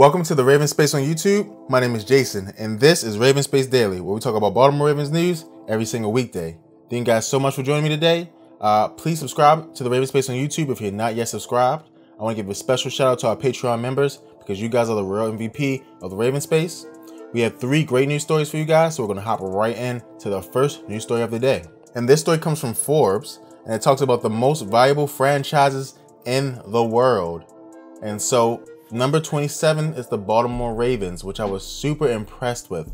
Welcome to the RavensSpace on YouTube. My name is Jason, and this is RavensSpace Daily, where we talk about Baltimore Ravens news every single weekday. Thank you guys so much for joining me today. Please subscribe to the RavensSpace on YouTube if you're not yet subscribed. I want to give a special shout out to our Patreon members because you guys are the real MVP of the RavensSpace. We have 3 great news stories for you guys, so we're going to hop right in to the first news story of the day. And this story comes from Forbes, and it talks about the most valuable franchises in the world. And so number 27 is the Baltimore Ravens, which I was super impressed with.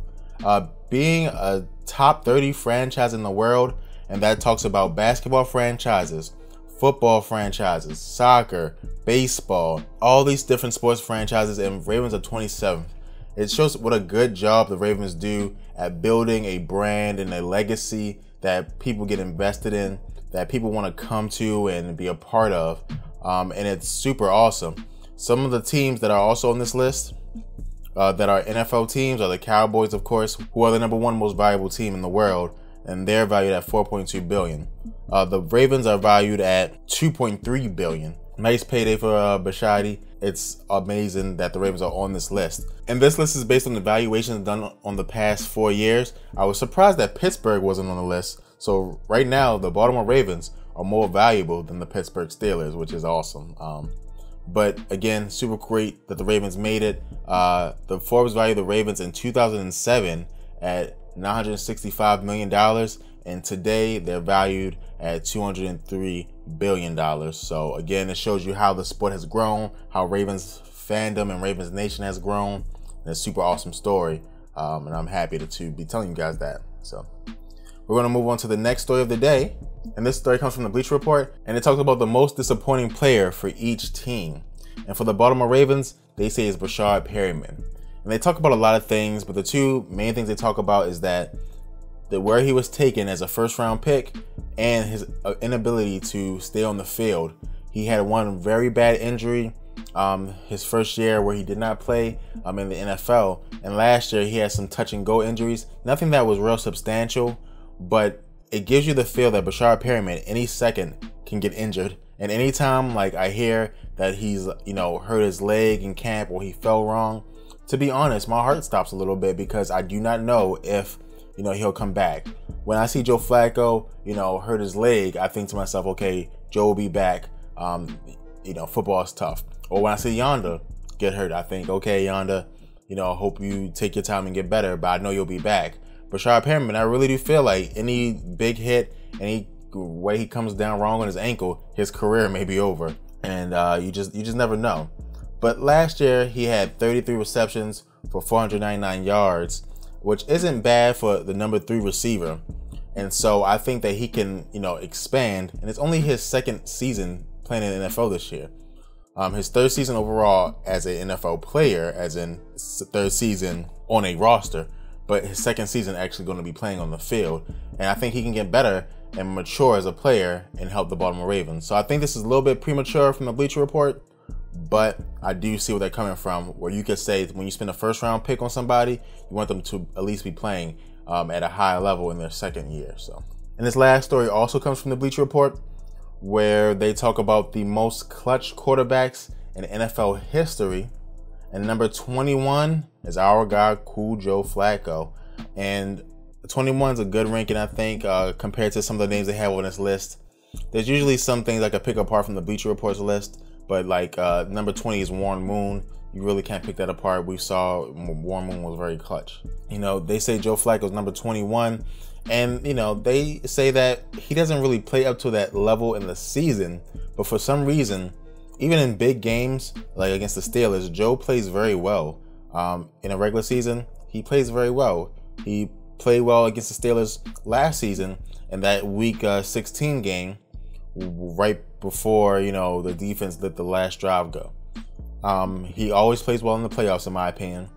Being a top 30 franchise in the world, and that talks about basketball franchises, football franchises, soccer, baseball, all these different sports franchises, and Ravens are 27th. It shows what a good job the Ravens do at building a brand and a legacy that people get invested in, that people want to come to and be a part of, and it's super awesome. Some of the teams that are also on this list that are NFL teams are the Cowboys, of course, who are the #1 most valuable team in the world, and they're valued at $4.2 billion. The Ravens are valued at $2.3 billion. Nice payday for Bashadi. It's amazing that the Ravens are on this list. And this list is based on the valuations done on the past 4 years. I was surprised that Pittsburgh wasn't on the list. So right now, the Baltimore Ravens are more valuable than the Pittsburgh Steelers, which is awesome. But again, super great that the Ravens made it. The Forbes valued the Ravens in 2007 at $965 million. And today they're valued at $203 billion. So again, it shows you how the sport has grown, how Ravens fandom and Ravens Nation has grown. And it's a super awesome story. And I'm happy to be telling you guys that. So we're going to move on to the next story of the day. And this story comes from the Bleacher Report, and it talks about the most disappointing player for each team. And for the Baltimore Ravens, they say it's Breshad Perriman. And they talk about a lot of things, but the 2 main things they talk about is that where he was taken as a first-round pick and his inability to stay on the field. He had one very bad injury his first year where he did not play in the NFL. And last year he had some touch-and-go injuries. Nothing that was real substantial, but it gives you the feel that Breshad Perriman any second can get injured. And anytime like I hear that he's, hurt his leg in camp or he fell wrong, to be honest, my heart stops a little bit because I do not know if, he'll come back. When I see Joe Flacco, hurt his leg, I think to myself, okay, Joe will be back. Football is tough. Or when I see Yonder get hurt, I think, okay, Yonder, hope you take your time and get better, but I know you'll be back. Breshad Perriman, I really do feel like any big hit, any way he comes down wrong on his ankle, his career may be over. And you just never know. But last year he had 33 receptions for 499 yards, which isn't bad for the #3 receiver. And so I think that he can, expand. And it's only his 2nd season playing in the NFL this year. His 3rd season overall as an NFL player, as in 3rd season on a roster. But his 2nd season actually going to be playing on the field. And I think he can get better and mature as a player and help the Baltimore Ravens. So I think this is a little bit premature from the Bleacher Report, but I do see where they're coming from, where you could say when you spend a 1st-round pick on somebody, you want them to at least be playing at a high level in their 2nd year. So, and this last story also comes from the Bleacher Report, where they talk about the most clutch quarterbacks in NFL history. And number 21 is our guy, Cool Joe Flacco. And 21 is a good ranking, I think, compared to some of the names they have on this list. There's usually some things I could pick apart from the Bleacher Report's list, but like number 20 is Warren Moon. You really can't pick that apart. We saw Warren Moon was very clutch. They say Joe Flacco's number 21, and they say that he doesn't really play up to that level in the season, but for some reason, even in big games, like against the Steelers, Joe plays very well. In a regular season, he plays very well. He played well against the Steelers last season in that Week 16 game, right before, the defense let the last drive go. He always plays well in the playoffs, in my opinion.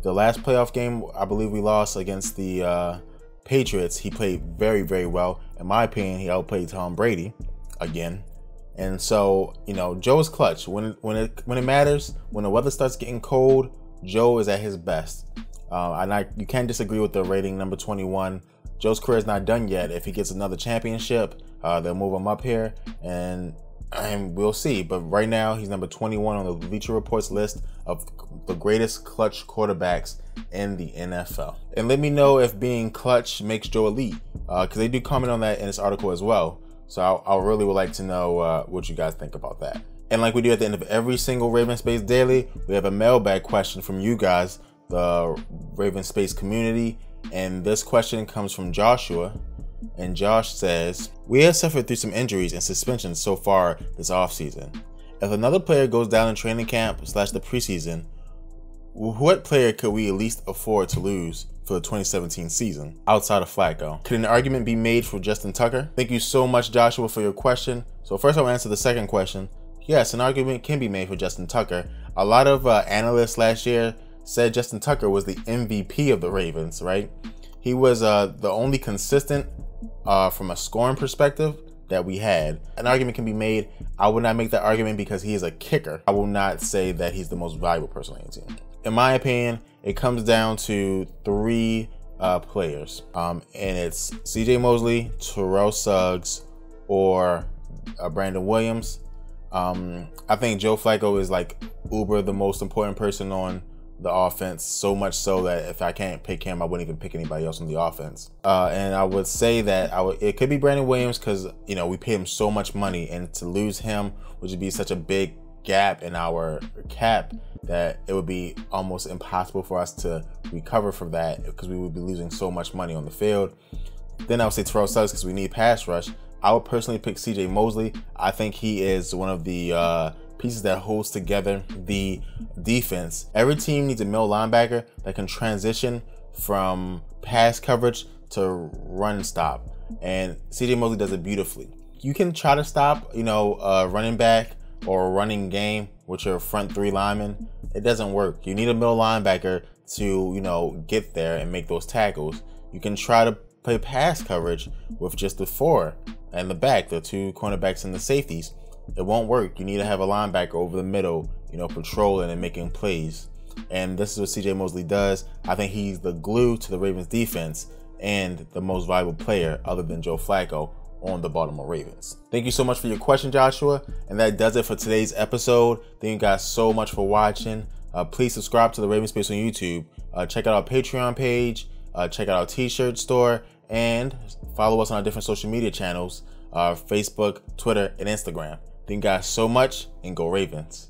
The last playoff game, I believe we lost against the Patriots. He played very, very well. In my opinion, he outplayed Tom Brady again. And so, Joe is clutch. When it matters, when the weather starts getting cold, Joe is at his best. You can't disagree with the rating number 21. Joe's career is not done yet. If he gets another championship, they'll move him up here. And and we'll see. But right now, he's number 21 on the Bleacher Report's list of the greatest clutch quarterbacks in the NFL. And let me know if being clutch makes Joe elite, because they do comment on that in this article as well. So I really would like to know what you guys think about that. And like we do at the end of every single RavensSpace Daily, we have a mailbag question from you guys, the RavensSpace community. And this question comes from Joshua. And Josh says, we have suffered through some injuries and suspensions so far this offseason. If another player goes down in training camp / the preseason, what player could we at least afford to lose for the 2017 season outside of Flacco? Could an argument be made for Justin Tucker? Thank you so much, Joshua, for your question. So first I'll answer the second question. Yes, an argument can be made for Justin Tucker. A lot of analysts last year said Justin Tucker was the MVP of the Ravens, right? He was the only consistent from a scoring perspective that we had. An argument can be made. I would not make that argument because he is a kicker. I will not say that he's the most valuable person on the team. In my opinion, it comes down to three players, and it's CJ Mosley, Terrell Suggs, or Brandon Williams. I think Joe Flacco is like uber the most important person on the offense, so much so that if I can't pick him, I wouldn't even pick anybody else on the offense. And I would say that it could be Brandon Williams because, you know, we paid him so much money, and to lose him would be such a big gap in our cap that it would be almost impossible for us to recover from that because we would be losing so much money on the field. Then I would say Terrell Suggs because we need pass rush. I would personally pick CJ Mosley. I think he is one of the pieces that holds together the defense. Every team needs a middle linebacker that can transition from pass coverage to run stop, and CJ Mosley does it beautifully. You can try to stop, you know, a running back or a running game with your front three linemen. It doesn't work. You need a middle linebacker to, you know, get there and make those tackles. You can try to play pass coverage with just the four and the back, the two cornerbacks and the safeties. It won't work. You need to have a linebacker over the middle, you know, patrolling and making plays. And this is what CJ Mosley does. I think he's the glue to the Ravens defense and the most valuable player other than Joe Flacco on the Baltimore Ravens. Thank you so much for your question, Joshua. And that does it for today's episode. Thank you guys so much for watching. Please subscribe to the RavensSpace on YouTube. Check out our Patreon page. Check out our t-shirt store. And follow us on our different social media channels, Facebook, Twitter, and Instagram. Thank you guys so much, and go Ravens.